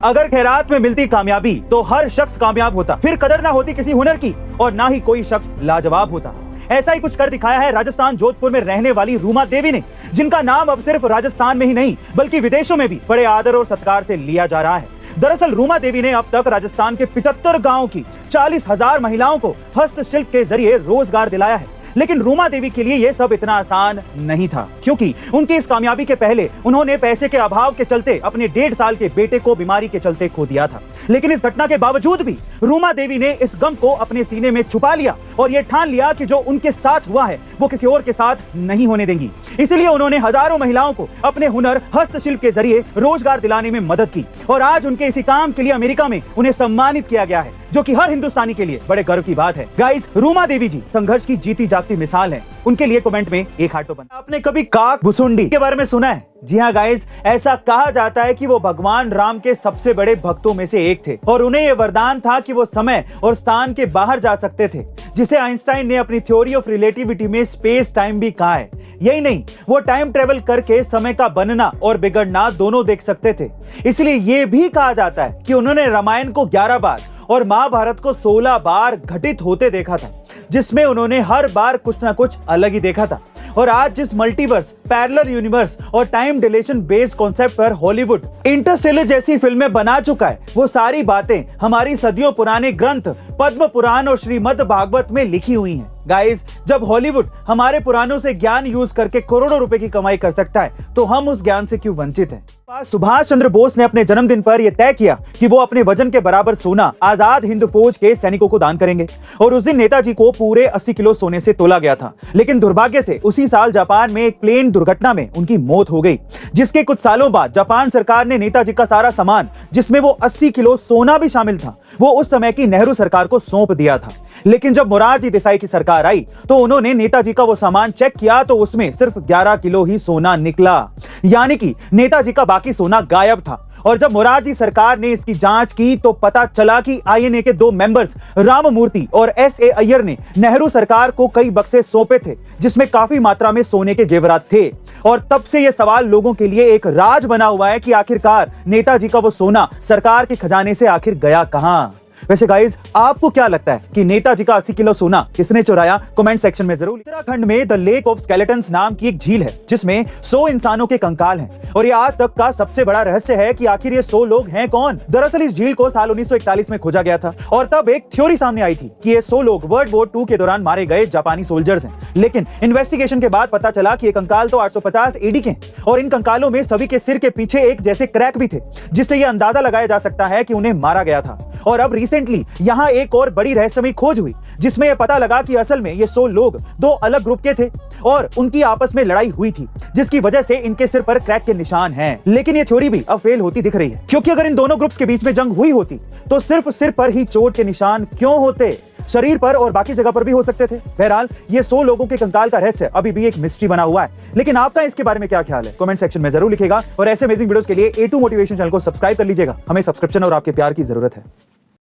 अगर खैरात में मिलती कामयाबी तो हर शख्स कामयाब होता, फिर कदर ना होती किसी हुनर की और ना ही कोई शख्स लाजवाब होता। ऐसा ही कुछ कर दिखाया है राजस्थान जोधपुर में रहने वाली रूमा देवी ने, जिनका नाम अब सिर्फ राजस्थान में ही नहीं बल्कि विदेशों में भी बड़े आदर और सत्कार से लिया जा रहा है। दरअसल रूमा देवी ने अब तक राजस्थान के 75 गाँव की 40,000 महिलाओं को हस्तशिल्प के जरिए रोजगार दिलाया है। लेकिन रूमा देवी के लिए यह सब इतना आसान नहीं था, क्योंकि उनकी इस कामयाबी के पहले उन्होंने पैसे के अभाव के चलते अपने 1.5 साल के बेटे को बीमारी के चलते खो दिया था। लेकिन इस घटना के बावजूद भी रूमा देवी ने इस गम को अपने सीने में छुपा लिया और यह ठान लिया कि जो उनके साथ हुआ है वो किसी और के साथ नहीं होने देंगी। इसलिए उन्होंने हजारों महिलाओं को अपने हुनर हस्तशिल्प के जरिए रोजगार दिलाने में मदद की और आज उनके इसी काम के लिए अमेरिका में उन्हें सम्मानित किया गया है, जो कि हर हिंदुस्तानी के लिए बड़े गर्व की बात है। गाइस, रूमा देवी जी संघर्ष की जीती जागती मिसाल है। उनके लिए कमेंट में एक हार्ट बना। आपने कभी काक भुसुंडी के बारे में सुना है? जी हाँ गाइस, ऐसा कहा जाता है कि वो भगवान राम के सबसे बड़े भक्तों में से एक थे और उन्हें यह वरदान था कि वो समय और स्थान के बाहर जा सकते थे, जिसे आइंस्टाइन ने अपनी थ्योरी ऑफ रिलेटिविटी में स्पेस टाइम भी कहा है। यही नहीं, वो टाइम ट्रेवल करके समय का बनना और बिगड़ना दोनों देख सकते थे। इसलिए यह भी कहा जाता है कि उन्होंने रामायण को 11 बार और महाभारत को 16 बार घटित होते देखा था, जिसमें उन्होंने हर बार कुछ ना कुछ अलग ही देखा था। और आज जिस मल्टीवर्स, पैरेलल यूनिवर्स और टाइम डिलेशन बेस्ड कॉन्सेप्ट पर हॉलीवुड इंटरस्टेलर जैसी फिल्में बना चुका है, वो सारी बातें हमारी सदियों पुराने ग्रंथ पद्म पुराण और श्रीमद् भागवत में लिखी हुई हैं। गाइस, जब हॉलीवुड हमारे पुराणों से ज्ञान यूज करके करोड़ों रुपए की कमाई कर सकता है, तो हम उस ज्ञान से क्यों वंचित हैं? सुभाष चंद्र बोस ने अपने जन्मदिन पर यह तय किया कि वो अपने वजन के बराबर सोना आजाद हिंद फौज के सैनिकों को दान करेंगे और उस दिन नेताजी को पूरे 80 किलो सोने से तोला गया था। लेकिन दुर्भाग्य से उसी साल जापान में एक प्लेन दुर्घटना में उनकी मौत हो गई, जिसके कुछ सालों बाद जापान सरकार ने नेताजी का सारा सामान, जिसमें वो 80 किलो सोना भी शामिल था, वो उस समय की नेहरू सरकार को सौंप दिया था। लेकिन जब मोरारजी देसाई की सरकार आई तो उन्होंने नेताजी का वो सामान चेक किया तो उसमें सिर्फ 11 किलो ही सोना निकला, यानी कि नेताजी का बाकी सोना गायब था। और जब मोरारजी सरकार ने इसकी जांच की तो पता चला कि आईएनए के 2 मेंबर्स राममूर्ति और एसए अय्यर ने नेहरू सरकार को कई बक्से सौंपे थे, जिसमें काफी मात्रा में सोने के जेवरात थे। और तब से यह सवाल लोगों के लिए एक राज बना हुआ है कि आखिरकार नेताजी का वो सोना सरकार के खजाने से आखिर गया कहां। वैसे गाइस, आपको क्या लगता है कि नेताजी का 80 किलो सोना किसने चुराया? कमेंट सेक्शन में जरूर। उत्तराखंड में द लेक ऑफ स्केलेटन्स नाम की एक झील है, जिसमें 100 इंसानों के कंकाल हैं और ये आज तक का सबसे बड़ा रहस्य है कि आखिर ये 100 लोग हैं कौन। दरअसल इस झील को साल 1941 में खोजा गया था और तब एक थ्योरी सामने आई थी कि ये 100 लोग वर्ल्ड वॉर 2 के दौरान मारे गए जापानी सोल्जर्स हैं। लेकिन इन्वेस्टिगेशन के बाद पता चला कि ये कंकाल तो 850 एडी के और इन कंकालों में सभी के सिर के पीछे एक जैसे क्रैक भी थे, जिससे यह अंदाजा लगाया जा सकता है कि उन्हें मारा गया था। और अब रिसेंटली यहाँ एक और बड़ी रहस्यमयी खोज हुई, जिसमें यह पता लगा कि असल में ये 100 लोग 2 अलग ग्रुप के थे और उनकी आपस में लड़ाई हुई थी, जिसकी वजह से इनके सिर पर क्रैक के निशान हैं। लेकिन ये थ्योरी भी अब फेल होती दिख रही है, क्योंकि अगर इन दोनों ग्रुप्स के बीच में जंग हुई होती तो सिर्फ सिर पर ही चोट के निशान क्यों होते? शरीर पर और बाकी जगह पर भी हो सकते थे। बहरहाल, ये 100 लोगों के कंकाल का रहस्य अभी भी एक मिस्ट्री बना हुआ है। लेकिन आपका इसके बारे में क्या ख्याल है? कमेंट सेक्शन में जरूर लिखिएगा और ऐसे अमेजिंग वीडियोस के लिए A2 मोटिवेशन चैनल को सब्सक्राइब कर लीजिएगा। हमें सब्सक्रिप्शन और आपके प्यार की जरूरत है।